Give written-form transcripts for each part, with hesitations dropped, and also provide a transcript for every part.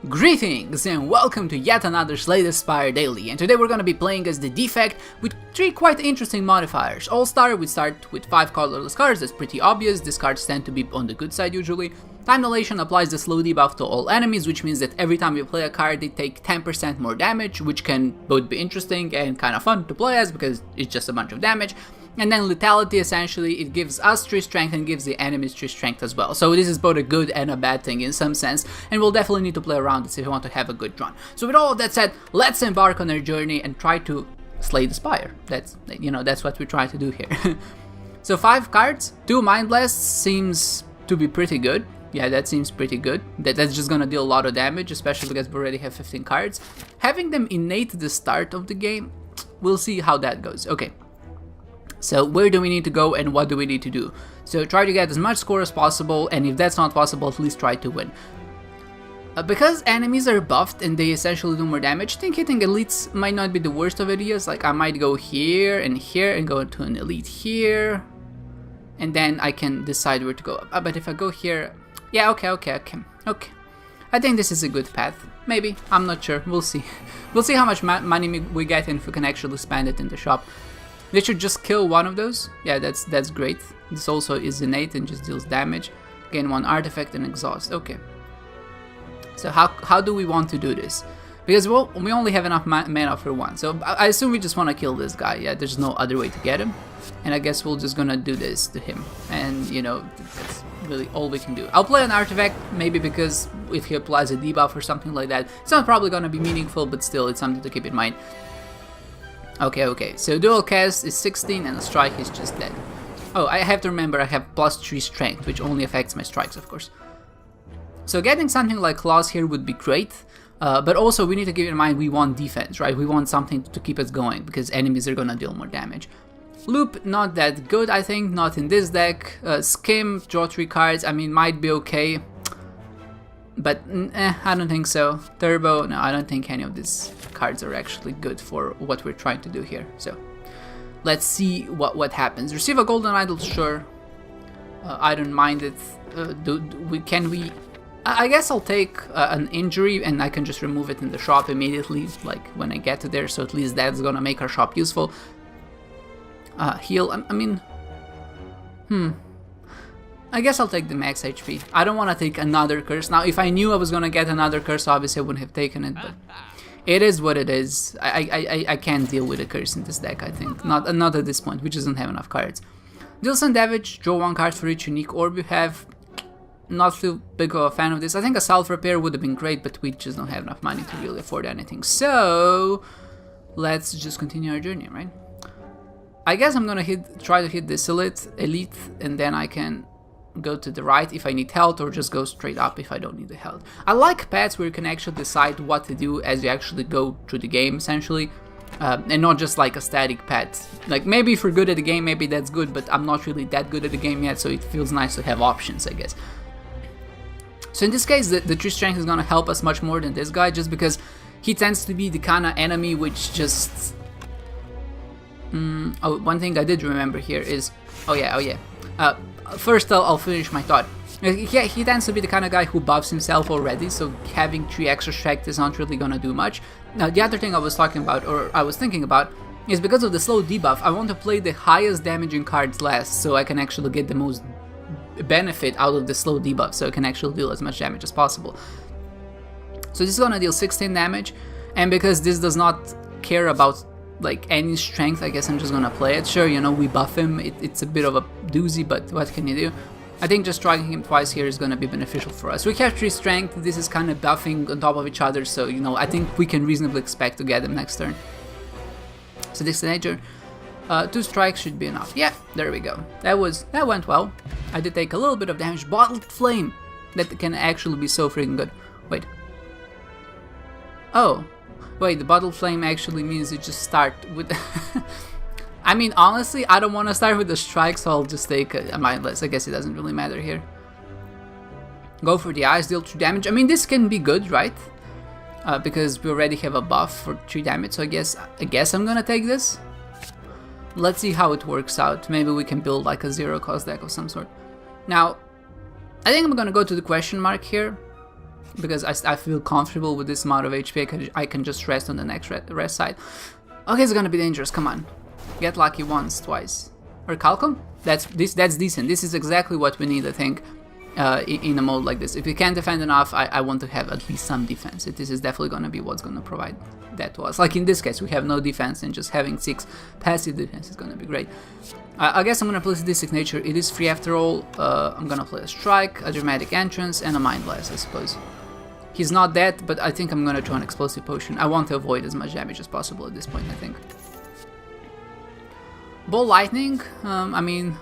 Greetings and welcome to yet another Slay the Spire daily, and today we're gonna be playing as the Defect with 3 quite interesting modifiers. All-Star, we start with 5 colorless cards, that's pretty obvious, these cards tend to be on the good side usually. Time Dilation applies the slow debuff to all enemies, which means that every time you play a card they take 10% more damage, which can both be interesting and kind of fun to play as because it's just a bunch of damage. And then Lethality, essentially, it gives us 3 strength and gives the enemies 3 strength as well. So this is both a good and a bad thing in some sense, and we'll definitely need to play around this if you want to have a good run. So with all of that said, let's embark on our journey and try to slay the Spire. That's what we're trying to do here. So 5 cards, 2 Mind Blasts seems to be pretty good. Yeah, that seems pretty good. That's just gonna deal a lot of damage, especially because we already have 15 cards. Having them innate at the start of the game, we'll see how that goes. Okay. So where do we need to go and what do we need to do? So try to get as much score as possible, and if that's not possible, at least try to win. Because enemies are buffed and they essentially do more damage, I think hitting elites might not be the worst of ideas. Like I might go here and go to an elite here, and then I can decide where to go. But if I go here, yeah, okay. I think this is a good path. Maybe, I'm not sure, we'll see. We'll see how much money we get and if we can actually spend it in the shop. They should just kill one of those. Yeah, that's great. This also is innate and just deals damage. Gain 1 artifact and exhaust. Okay. So how do we want to do this? Because we only have enough mana for 1. So I assume we just want to kill this guy. Yeah, there's no other way to get him. And I guess we're just gonna do this to him. And you know, that's really all we can do. I'll play an artifact, maybe because if he applies a debuff or something like that, it's not probably gonna be meaningful, but still it's something to keep in mind. Okay, so dual cast is 16 and a strike is just dead. Oh, I have to remember I have +3 strength, which only affects my strikes, of course. So getting something like claws here would be great, but also we need to keep in mind we want defense, right? We want something to keep us going, because enemies are gonna deal more damage. Loop, not that good, I think, not in this deck. Skim, draw 3 cards, I mean, might be okay. But I don't think so. Turbo, no, I don't think any of these cards are actually good for what we're trying to do here. So let's see what happens. Receive a golden idol, sure. I don't mind it. I guess I'll take an injury and I can just remove it in the shop immediately, like when I get to there. So at least that's gonna make our shop useful. Heal. I mean, I guess I'll take the max HP. I don't want to take another curse. Now, if I knew I was going to get another curse, obviously I wouldn't have taken it, but it is what it is. I can't deal with a curse in this deck, I think. Not at this point, we just don't have enough cards. Deal some damage, draw 1 card for each unique orb you have. Not too big of a fan of this. I think a self-repair would have been great, but we just don't have enough money to really afford anything. So, let's just continue our journey, right? I guess I'm going to try to hit this elite, and then I can go to the right if I need health, or just go straight up if I don't need the health. I like paths where you can actually decide what to do as you actually go through the game, essentially, and not just like a static path. Like, maybe if you're good at the game, maybe that's good, but I'm not really that good at the game yet, so it feels nice to have options, I guess. So in this case, the 3 strength is gonna help us much more than this guy, just because he tends to be the kind of enemy which just... oh, one thing I did remember here is... Oh yeah. First, I'll finish my thought. Yeah, he tends to be the kind of guy who buffs himself already, so having 3 extra strength is not really gonna do much. Now, the other thing I was thinking about, is because of the slow debuff, I want to play the highest damaging cards last, so I can actually get the most benefit out of the slow debuff, so I can actually deal as much damage as possible. So this is gonna deal 16 damage, and because this does not care about like any strength, I guess I'm just gonna play it. Sure, you know, we buff him, it's a bit of a doozy, but what can you do? I think just striking him twice here is gonna be beneficial for us. We have 3 strength, this is kind of buffing on top of each other, so you know, I think we can reasonably expect to get him next turn. So this nature, 2 strikes should be enough. Yeah, there we go. That went well. I did take a little bit of damage. Bottled Flame, that can actually be so freaking good. Wait. Oh. Wait, the Bottled Flame actually means you just start with... I mean, honestly, I don't want to start with the strike, so I'll just take a mindless. I guess it doesn't really matter here. Go for the eyes, deal 2 damage. I mean, this can be good, right? Because we already have a buff for 3 damage, so I guess I'm gonna take this. Let's see how it works out. Maybe we can build like a 0-cost deck of some sort. Now, I think I'm gonna go to the question mark here. because I feel comfortable with this amount of HP. I can just rest on the next rest side. Okay, it's gonna be dangerous. Come on, get lucky once, twice. Or Calcum? That's decent. This is exactly what we need, I think, in a mode like this. If we can't defend enough, I want to have at least some defense. This is definitely gonna be what's gonna provide that to us. Like in this case, we have no defense, and just having 6 passive defense is gonna be great. I guess I'm gonna play this signature. It is free after all. I'm gonna play a strike, a dramatic entrance, and a mind blast, I suppose. He's not dead, but I think I'm gonna try an explosive potion. I want to avoid as much damage as possible at this point, I think. Ball lightning, I mean,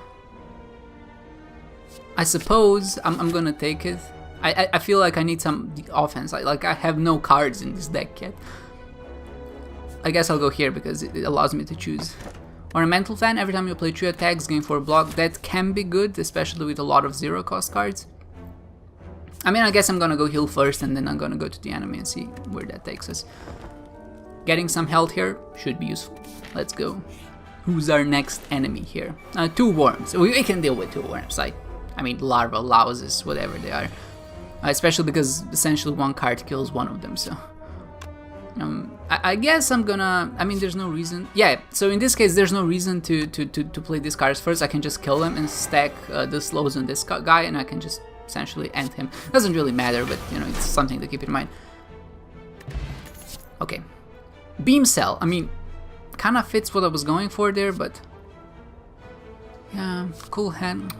I suppose I'm gonna take it. I feel like I need some offense. Like I have no cards in this deck yet. I guess I'll go here because it allows me to choose. Ornamental Fan, every time you play 3 attacks, gain 4 block. That can be good, especially with a lot of 0 cost cards. I mean, I guess I'm gonna go heal first, and then I'm gonna go to the enemy and see where that takes us. Getting some health here should be useful. Let's go. Who's our next enemy here? 2 worms. We can deal with 2 worms. I mean, larva, louses, whatever they are. Especially because essentially 1 card kills 1 of them, so... I guess I'm gonna... I mean, there's no reason... Yeah, so in this case, there's no reason to play these cards first. I can just kill them and stack the slows on this guy, and I can just essentially end him. Doesn't really matter, but, you know, it's something to keep in mind. Okay. Beam Cell. I mean, kind of fits what I was going for there, but... Yeah, cool hand.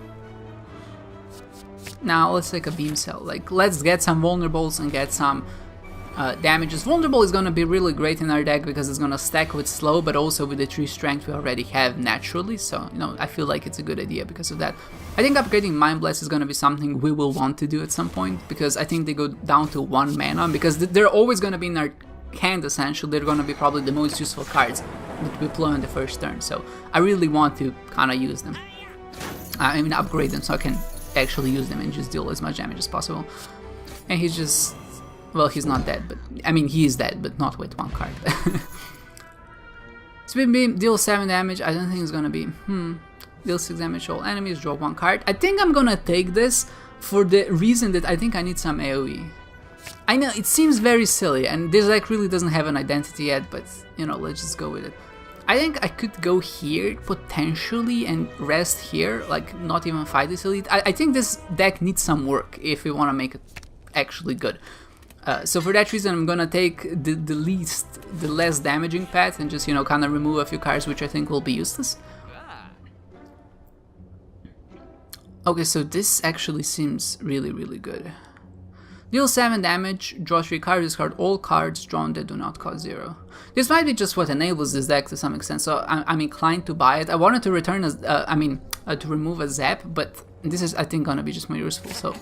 Now, let's take a Beam Cell. Like, let's get some vulnerables and get some... damages. Vulnerable is gonna be really great in our deck because it's gonna stack with slow, but also with the 3 strength we already have naturally, so, you know, I feel like it's a good idea because of that. I think upgrading Mind Blast is gonna be something we will want to do at some point, because I think they go down to 1 mana, because they're always gonna be in our hand, essentially. They're gonna be probably the most useful cards that we play on the first turn, so I really want to kinda use them. I mean, upgrade them so I can actually use them and just deal as much damage as possible. And he's just... Well, he's not dead, but... I mean, he is dead, but not with 1 card. Spin Beam, deal 7 damage. I don't think it's gonna be... Deal 6 damage to all enemies, draw 1 card. I think I'm gonna take this for the reason that I think I need some AoE. I know, it seems very silly, and this deck really doesn't have an identity yet, but, you know, let's just go with it. I think I could go here, potentially, and rest here, like, not even fight this elite. I think this deck needs some work if we want to make it actually good. So for that reason, I'm gonna take the less damaging path and just, you know, kind of remove a few cards which I think will be useless. Okay, so this actually seems really, really good. Deal 7 damage, draw 3 cards, discard all cards drawn that do not cost 0. This might be just what enables this deck to some extent, so I'm inclined to buy it. I wanted to return as, to remove a zap, but this is, I think, gonna be just more useful, so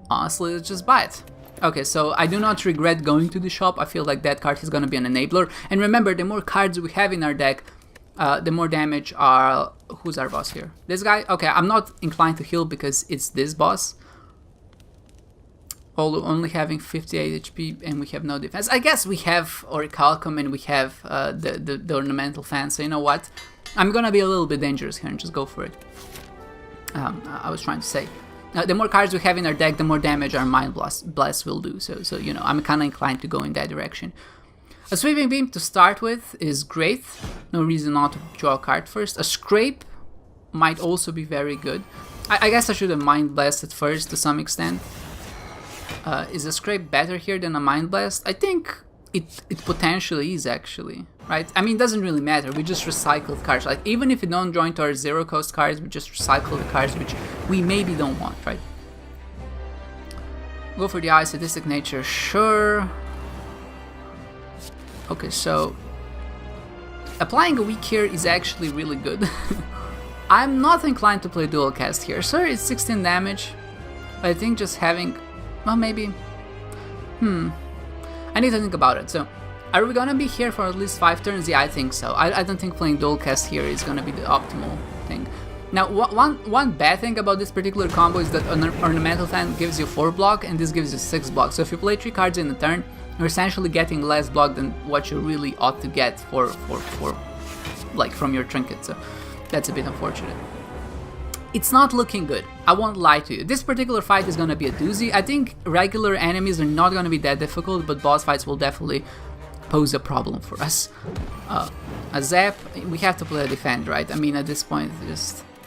honestly, let's just buy it. Okay, so I do not regret going to the shop. I feel like that card is gonna be an enabler. And remember, the more cards we have in our deck, the more damage our... Who's our boss here? This guy? Okay, I'm not inclined to heal because it's this boss. Although only having 58 HP and we have no defense. I guess we have Orichalcum and we have the Ornamental Fan, so you know what? I'm gonna be a little bit dangerous here and just go for it. I was trying to say. The more cards we have in our deck, the more damage our Mind Blast will do. So you know, I'm kind of inclined to go in that direction. A Sweeping Beam to start with is great. No reason not to draw a card first. A Scrape might also be very good. I guess I should have Mind Blasted first to some extent. Is a Scrape better here than a Mind Blast? I think it potentially is, actually. Right? I mean, it doesn't really matter. We just recycle cards. Like, even if we don't join to our 0 cost cards, we just recycle the cards which we maybe don't want, right? Go for the Eye, Sadistic Nature, sure. Okay, so applying a weak here is actually really good. I'm not inclined to play dual cast here. Sir, it's 16 damage. But I think just having... Well, maybe... I need to think about it, so... Are we gonna be here for at least 5 turns? Yeah, I think so. I don't think playing dual cast here is gonna be the optimal thing. Now, one bad thing about this particular combo is that an Ornamental Fan gives you 4 block and this gives you 6 block. So if you play 3 cards in a turn, you're essentially getting less block than what you really ought to get for like from your trinket. So that's a bit unfortunate. it's not looking good. I won't lie to you. This particular fight is gonna be a doozy. I think regular enemies are not gonna be that difficult, but boss fights will definitely pose a problem for us. A zap, we have to play a defend, right? I mean, at this point,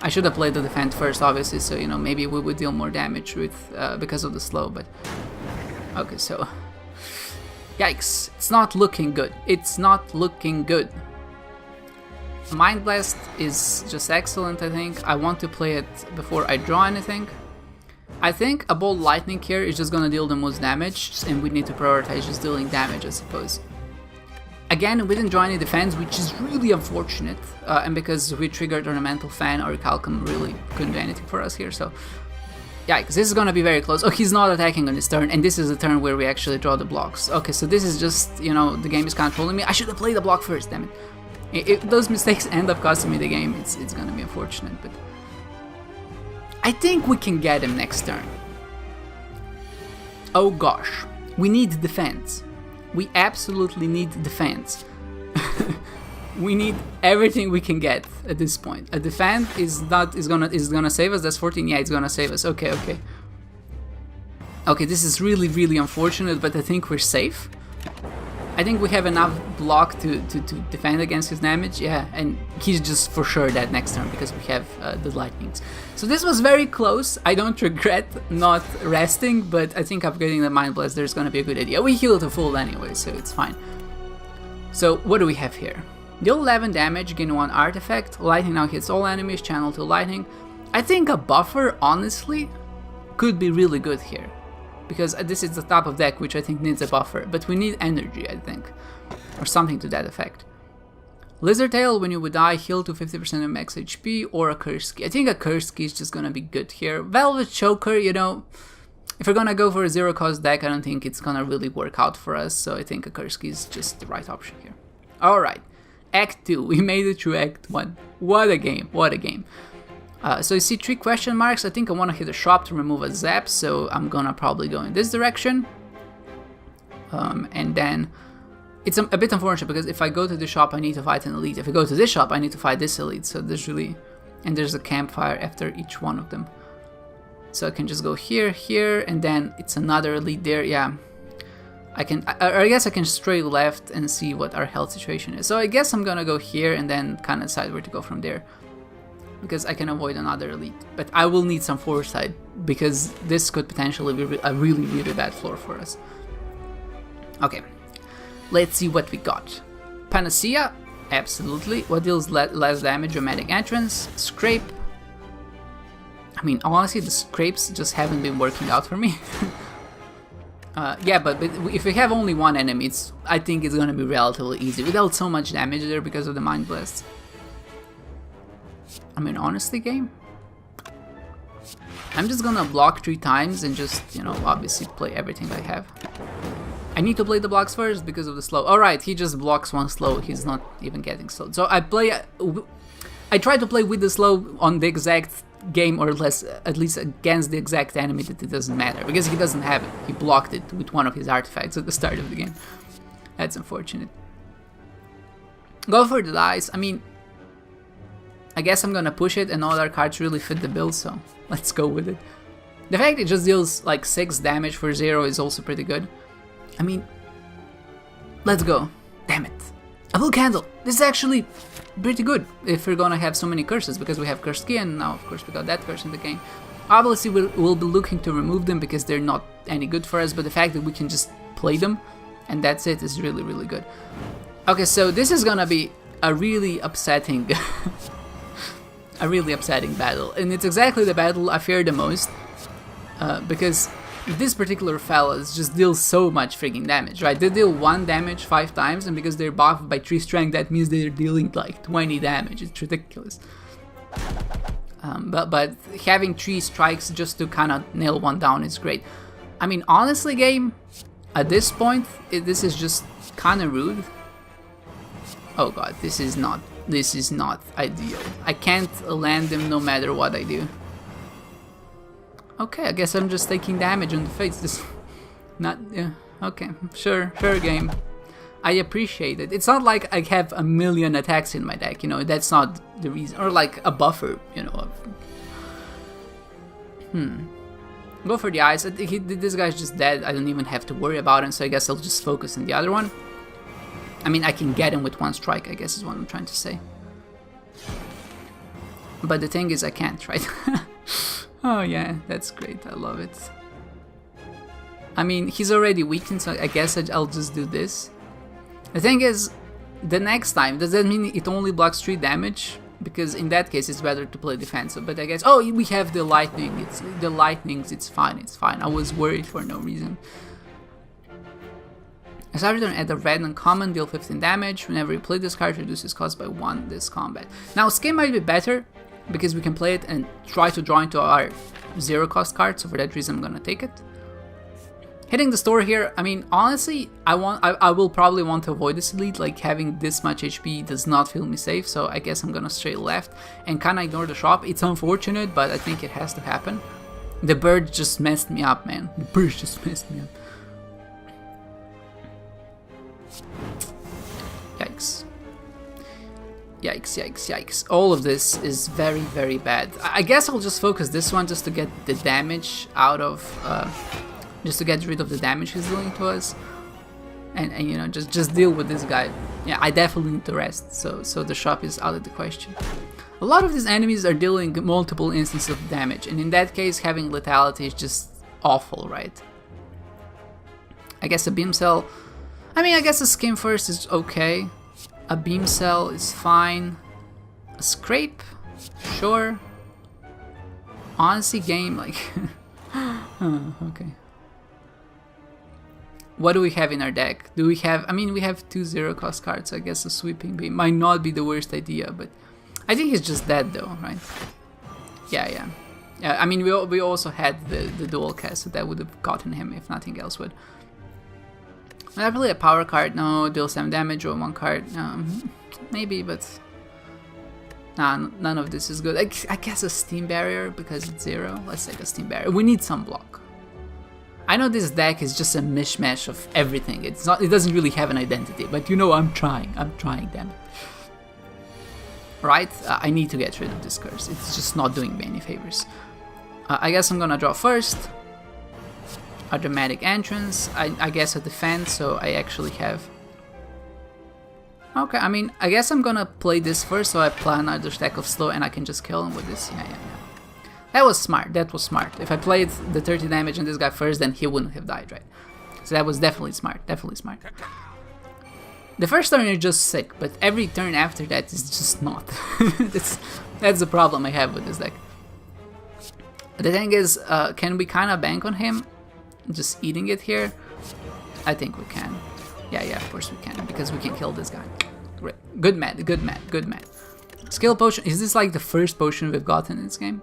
I should have played the defend first, obviously, so, you know, maybe we would deal more damage with because of the slow, but... Okay, so... Yikes, it's not looking good. It's not looking good. Mind Blast is just excellent, I think. I want to play it before I draw anything. I think a Bolt Lightning here is just gonna deal the most damage, and we need to prioritize just dealing damage, I suppose. Again, we didn't draw any defense, which is really unfortunate, and because we triggered Ornamental Fan, our Calcum really couldn't do anything for us here, so... Yikes, this is gonna be very close. Oh, he's not attacking on his turn, and this is the turn where we actually draw the blocks. Okay, so this is just, you know, the game is controlling me. I should have played the block first, damn it. If those mistakes end up costing me the game, it's gonna be unfortunate, but... I think we can get him next turn. Oh gosh, we need defense. We absolutely need defense. We need everything we can get at this point. A defend is gonna save us. That's 14. Yeah, it's gonna save us. Okay, okay. Okay, this is really unfortunate, but I think we're safe. I think we have enough block to defend against his damage. Yeah, and he's just for sure dead next turn because we have the lightnings. So this was very close. I don't regret not resting, but I think upgrading the Mind Blaster is gonna be a good idea. We heal to full anyway, so it's fine. So what do we have here? Deal 11 damage, gain 1 artifact. Lightning now hits all enemies, channel to lightning. I think a buffer, honestly, could be really good here. Because this is the top of deck, which I think needs a buffer, but we need energy, I think, or something to that effect. Lizard Tail, when you would die, heal to 50% of max HP, or a Curse Key. I think a Curse Key is just gonna be good here. Velvet Choker, you know, if we're gonna go for a zero cost deck, I don't think it's gonna really work out for us, so I think a Curse Key is just the right option here. Alright, Act 2, we made it through Act 1. What a game, what a game. So you see 3 question marks. I think I want to hit a shop to remove a zap, so I'm gonna probably go in this direction. And then it's a bit unfortunate because if I go to the shop I need to fight an elite. If I go to this shop I need to fight this elite, so there's really... And there's a campfire after each one of them. So I can just go here, here, and then it's another elite there, yeah. I guess I can straight left and see what our health situation is. So I guess I'm gonna go here and then kind of decide where to go from there. Because I can avoid another elite. But I will need some foresight, because this could potentially be a really bad floor for us. Okay, let's see what we got. Panacea, absolutely. What deals less damage? Dramatic Entrance. Scrape. I mean, honestly, the scrapes just haven't been working out for me. Yeah, but if we have only one enemy, I think it's gonna be relatively easy, without so much damage there because of the Mind Blasts. I mean, honestly, game, I'm just gonna block 3 times and just, you know, obviously play everything I have. I need to play the blocks first because of the slow. Alright, he just blocks 1 slow, he's not even getting slowed. So I try to play with the slow on the exact game, or less, at least against the exact enemy that it doesn't matter, because he doesn't have it. He blocked it with one of his artifacts at the start of the game. That's unfortunate. Go for the dice. I mean, I guess I'm gonna push it, and all our cards really fit the bill, so let's go with it. The fact it just deals like 6 damage for 0 is also pretty good. I mean, let's go. Damn it. A blue candle. This is actually pretty good if we're gonna have so many curses, because we have Cursed Key, and now of course we got that curse in the game. Obviously we'll be looking to remove them because they're not any good for us, but the fact that we can just play them and that's it is really good. Okay, so this is gonna be a really upsetting a really upsetting battle, and it's exactly the battle I fear the most, because this particular fellas just deals so much freaking damage, right? They deal 1 damage 5 times, and because they're buffed by 3 strength, that means they're dealing like 20 damage. It's ridiculous. But having 3 strikes just to kind of nail 1 down is great. I mean, honestly, game, at this point, this is just kind of rude. Oh god, this is not ideal. I can't land them no matter what I do. Okay, I guess I'm just taking damage on the face. This, not, yeah, okay, sure game. I appreciate it. It's not like I have a million attacks in my deck, you know, that's not the reason. Or like a buffer, you know. Go for the ice. I think this guy's just dead. I don't even have to worry about him, so I guess I'll just focus on the other one. I mean, I can get him with one strike, I guess is what I'm trying to say. But the thing is, I can't, right? Oh yeah, that's great. I love it. I mean, he's already weakened, so I guess I'll just do this. The thing is, the next time, does that mean it only blocks 3 damage? Because in that case, it's better to play defensive. But I guess, oh, we have the lightning. It's the lightnings. It's fine. It's fine. I was worried for no reason. As I return at a red uncommon, deal 15 damage. Whenever you play this card, reduces cost by 1 this combat. Now, Skin might be better because we can play it and try to draw into our 0 cost card. So for that reason, I'm gonna take it. Hitting the store here, I mean, honestly, I will probably want to avoid this elite. Like, having this much HP does not feel me safe, so I guess I'm gonna stray left and kinda ignore the shop. It's unfortunate, but I think it has to happen. The bird just messed me up, man. The bird just messed me up. Yikes. Yikes, yikes, yikes. All of this is very, very bad. I guess I'll just focus this one just to get the damage out of... just to get rid of the damage he's dealing to us, and you know, just deal with this guy. Yeah, I definitely need to rest, so the shop is out of the question. A lot of these enemies are dealing multiple instances of damage, and in that case, having lethality is just awful, right? I guess a beam cell. I mean, I guess a skim first is okay. A beam cell is fine. A scrape, sure. Honestly, game like. Oh, okay. What do we have in our deck? Do we have... I mean, we have 2 0 cost cards, so I guess a sweeping beam might not be the worst idea, but... I think he's just dead though, right? Yeah. I mean, we also had the dual cast, so that would have gotten him if nothing else would. Would I play a power card? No. Deal 7 damage or 1 card? No. Maybe, but... Nah, none of this is good. I guess a steam barrier, because it's 0. Let's take a steam barrier. We need some block. I know this deck is just a mishmash of everything. It's not. It doesn't really have an identity, but you know, I'm trying, damn it. Right? I need to get rid of this curse. It's just not doing me any favors. I guess I'm gonna draw first. A dramatic entrance. I guess a defense, so I actually have... Okay, I mean, I guess I'm gonna play this first, so I plan another stack of slow and I can just kill him with this. Yeah. That was smart, If I played the 30 damage on this guy first, then he wouldn't have died, right? So that was definitely smart, The first turn is just sick, but every turn after that is just not. That's the problem I have with this deck. The thing is, can we kind of bank on him? Just eating it here? I think we can. Yeah, of course we can, because we can kill this guy. Great. Good man. Skill potion, is this like the first potion we've gotten in this game?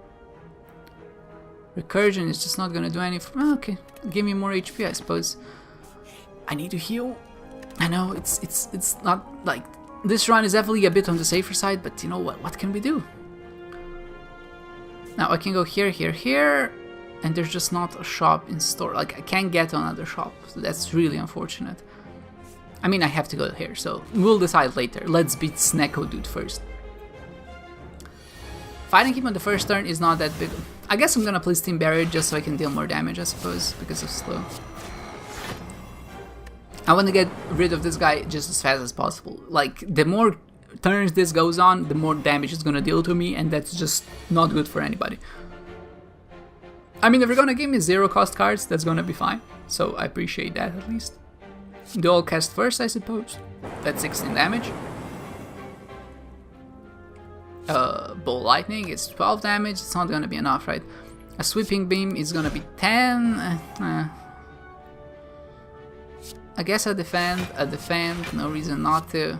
Recursion is just not gonna do anything. Oh, okay, give me more HP, I suppose. I need to heal. I know it's not like this run is definitely a bit on the safer side, but you know what? What can we do? Now I can go here, and there's just not a shop in store. Like I can't get to another shop, so that's really unfortunate. I mean, I have to go here, so we'll decide later. Let's beat Snecko Dude first. Fighting him on the first turn is not that big. I guess I'm gonna play Steam Barrier just so I can deal more damage, I suppose, because of slow. I want to get rid of this guy just as fast as possible. Like, the more turns this goes on, the more damage it's gonna deal to me, and that's just not good for anybody. I mean, if you're gonna give me 0 cost cards, that's gonna be fine. So I appreciate that at least. Dual cast first, I suppose. That's 16 damage. Ball lightning is 12 damage. It's not gonna be enough, right? A sweeping beam is gonna be 10. I guess I defend. No reason not to.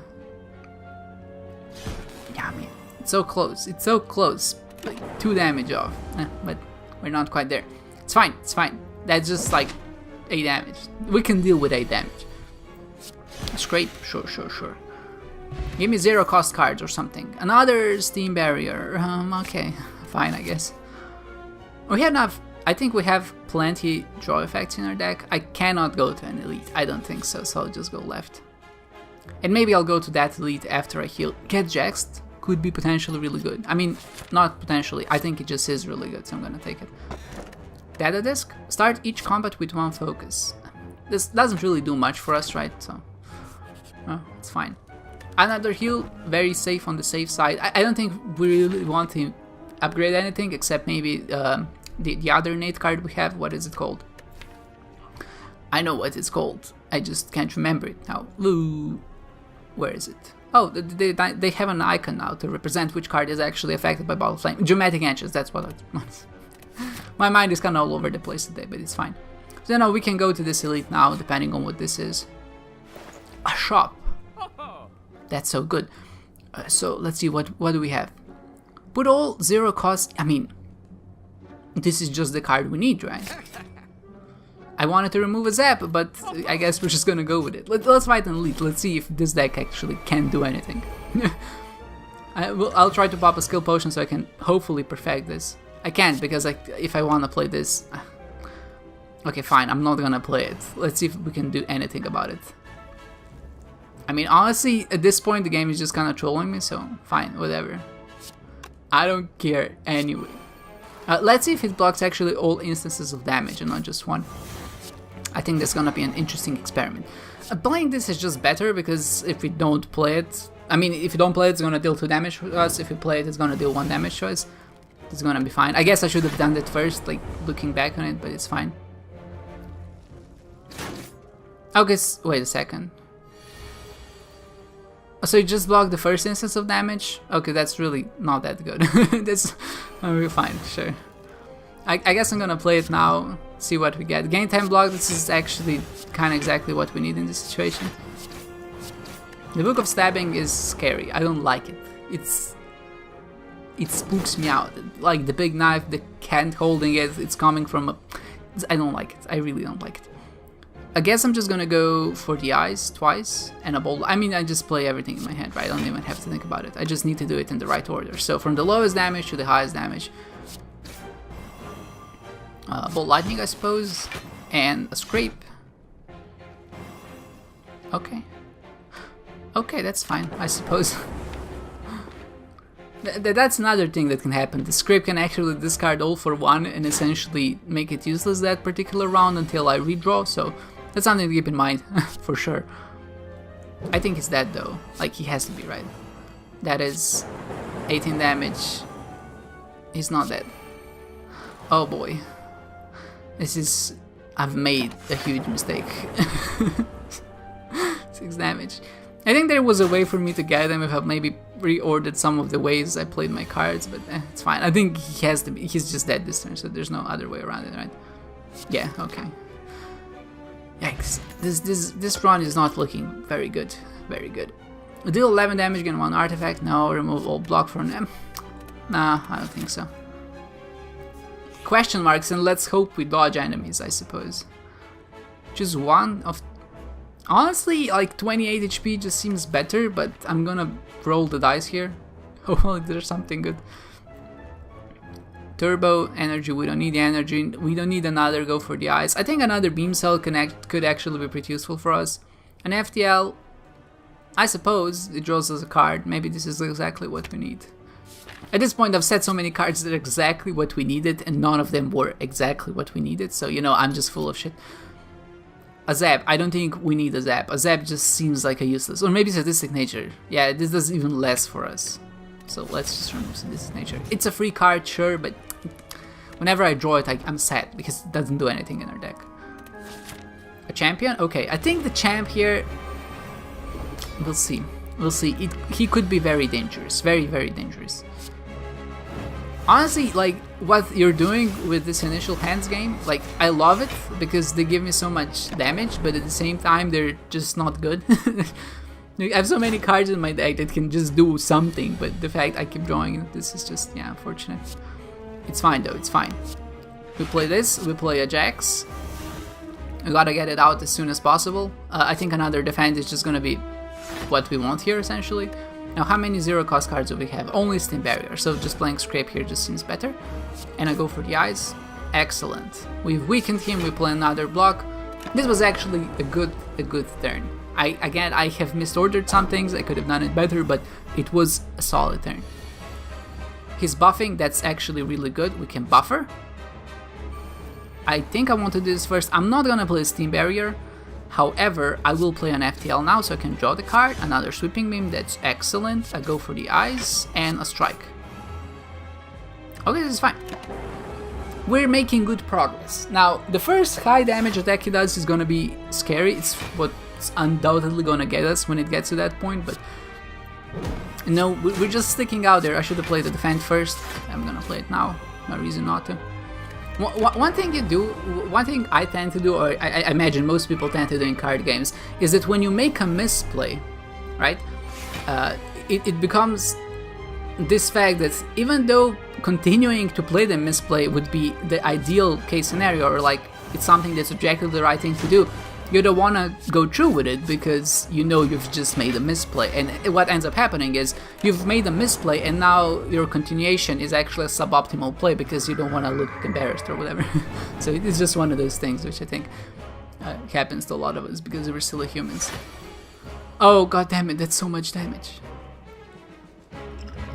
Yeah, I mean, it's so close. Like 2 damage off. But we're not quite there. It's fine. That's just like 8 damage. We can deal with 8 damage. Scrape, sure. Give me 0 cost cards or something. Another steam barrier. Okay, fine, I guess. We have enough. I think we have plenty draw effects in our deck. I cannot go to an elite. I don't think so. So I'll just go left. And maybe I'll go to that elite after I heal. Get Jaxed could be potentially really good. I mean, not potentially. I think it just is really good. So I'm gonna take it. Data disk. Start each combat with 1 focus. This doesn't really do much for us, right? So, it's fine. Another heal, very safe on the safe side. I don't think we really want to upgrade anything except maybe the other innate card we have. What is it called? I know what it's called. I just can't remember it now. Ooh, where is it? Oh, they have an icon now to represent which card is actually affected by Ball of Flame. Dramatic Entrance, that's what it was. My mind is kind of all over the place today, but it's fine. So now we can go to this elite now, depending on what this is. A shop. That's so good. So let's see, what do we have? Put all 0 cost. I mean, this is just the card we need, right? I wanted to remove a zap, but I guess we're just gonna go with it. Let's fight an elite. Let's see if this deck actually can do anything. I'll try to pop a skill potion so I can hopefully perfect this. I can't because if I want to play this... Okay, fine, I'm not gonna play it. Let's see if we can do anything about it. I mean, honestly, at this point the game is just kind of trolling me, so fine, whatever. I don't care anyway. Let's see if it blocks actually all instances of damage and not just one. I think that's gonna be an interesting experiment. Playing this is just better because if we don't play it... I mean, if you don't play it, it's gonna deal 2 damage to us. If you play it, it's gonna deal 1 damage to us. It's gonna be fine. I guess I should have done that first, like, looking back on it, but it's fine. Okay, wait a second. So you just blocked the first instance of damage? Okay, that's really not that good. That's fine, sure. I guess I'm gonna play it now, see what we get. Gain 10 block, this is actually kind of exactly what we need in this situation. The Book of Stabbing is scary, I don't like it. It spooks me out. Like the big knife, the hand holding it, it's coming from a... I don't like it, I really don't like it. I guess I'm just gonna go for the eyes twice and a bolt. I mean, I just play everything in my head, right? I don't even have to think about it. I just need to do it in the right order. So from the lowest damage to the highest damage. Bolt lightning, I suppose, and a scrape. Okay. Okay, that's fine, I suppose. That's another thing that can happen. The scrape can actually discard all for 1 and essentially make it useless that particular round until I redraw, so that's something to keep in mind, for sure. I think it's dead though, like he has to be, right? That is 18 damage. He's not dead. Oh boy. This is... I've made a huge mistake. 6 damage. I think there was a way for me to get him if I maybe reordered some of the ways I played my cards, but it's fine. I think he has to be, he's just dead this turn, so there's no other way around it, right? Yeah, okay. Yikes. This run is not looking very good. Very good. Deal 11 damage, gain 1 artifact. No, remove all block from them. Nah, I don't think so. Question marks, and let's hope we dodge enemies, I suppose. Just 1 of... Honestly, like 28 HP just seems better, but I'm gonna roll the dice here. Hopefully there's something good. Turbo, energy, we don't need the energy. We don't need another go for the eyes. I think another beam cell could actually be pretty useful for us. An FTL, I suppose, it draws us a card. Maybe this is exactly what we need. At this point I've said so many cards that are exactly what we needed, and none of them were exactly what we needed, so you know, I'm just full of shit. A zap, I don't think we need a zap. A zap just seems like a useless, or maybe sadistic nature. Yeah, this does even less for us. So let's just remove sadistic nature. It's a free card, sure, but whenever I draw it, I'm sad because it doesn't do anything in our deck. A champion? Okay, I think the champ here, we'll see. We'll see. He could be very dangerous, very, very dangerous. Honestly, like, what you're doing with this initial hands game, like, I love it because they give me so much damage, but at the same time, they're just not good. I have so many cards in my deck that can just do something, but the fact I keep drawing it, this is just, yeah, unfortunate. It's fine though, it's fine. We play this, we play a Jax. We gotta get it out as soon as possible. I think another defense is just gonna be what we want here, essentially. Now, how many 0 cost cards do we have? Only Steam Barrier, so just playing Scrape here just seems better. And I go for the eyes. Excellent. We've weakened him, we play another block. This was actually a good turn. Again, I have misordered some things, I could have done it better, but it was a solid turn. He's buffing, that's actually really good. We can buffer. I think I want to do this first. I'm not gonna play Steam Barrier. However, I will play an FTL now, so I can draw the card. Another Sweeping Beam, that's excellent. I go for the eyes and a strike. Okay, this is fine. We're making good progress. Now, the first high damage attack he does is gonna be scary. It's what's undoubtedly gonna get us when it gets to that point, but no, we're just sticking out there. I should have played the Defend first. I'm gonna play it now. No reason not to. One thing you do, one thing I tend to do, or I imagine most people tend to do in card games, is that when you make a misplay, right, it becomes this fact that even though continuing to play the misplay would be the ideal case scenario, or like it's something that's objectively the right thing to do, you don't want to go through with it because you know you've just made a misplay. And what ends up happening is you've made a misplay and now your continuation is actually a suboptimal play because you don't want to look embarrassed or whatever. So it's just one of those things which I think happens to a lot of us because we're silly humans. Oh god damn it, that's so much damage.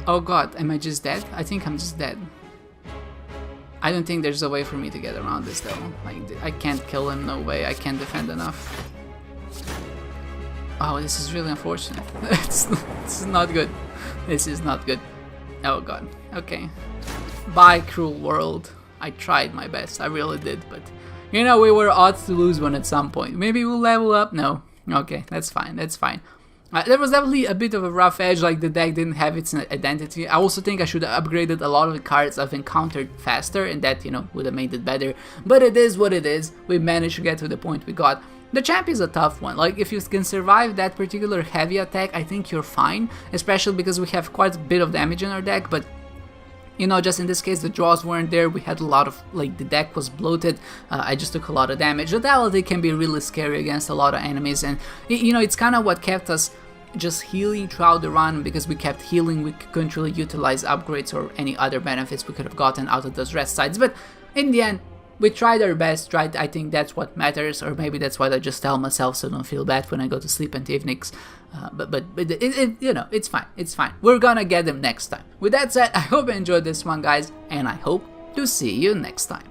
Oh god, am I just dead? I think I'm just dead. I don't think there's a way for me to get around this though. Like, I can't kill him, no way, I can't defend enough. Oh, this is really unfortunate. This is not good. This is not good. Oh god, okay. Bye, cruel world. I tried my best, I really did, but you know, we were odds to lose one at some point. Maybe we'll level up? No. Okay, that's fine, that's fine. There was definitely a bit of a rough edge, like the deck didn't have its identity. I also think I should have upgraded a lot of the cards I've encountered faster, and that, you know, would have made it better. But it is what it is. We managed to get to the point we got. The champ is a tough one. Like, if you can survive that particular heavy attack, I think you're fine. Especially because we have quite a bit of damage in our deck, but you know, just in this case, the draws weren't there. We had a lot of, like, the deck was bloated. I just took a lot of damage. Lethality can be really scary against a lot of enemies, and, you know, it's kind of what kept us just healing throughout the run. Because we kept healing, we couldn't really utilize upgrades or any other benefits we could have gotten out of those rest sites. But in the end, we tried our best, right? I think that's what matters, or maybe that's what I just tell myself so I don't feel bad when I go to sleep in evenings. But you know, it's fine, it's fine. We're gonna get them next time. With that said, I hope you enjoyed this one, guys, and I hope to see you next time.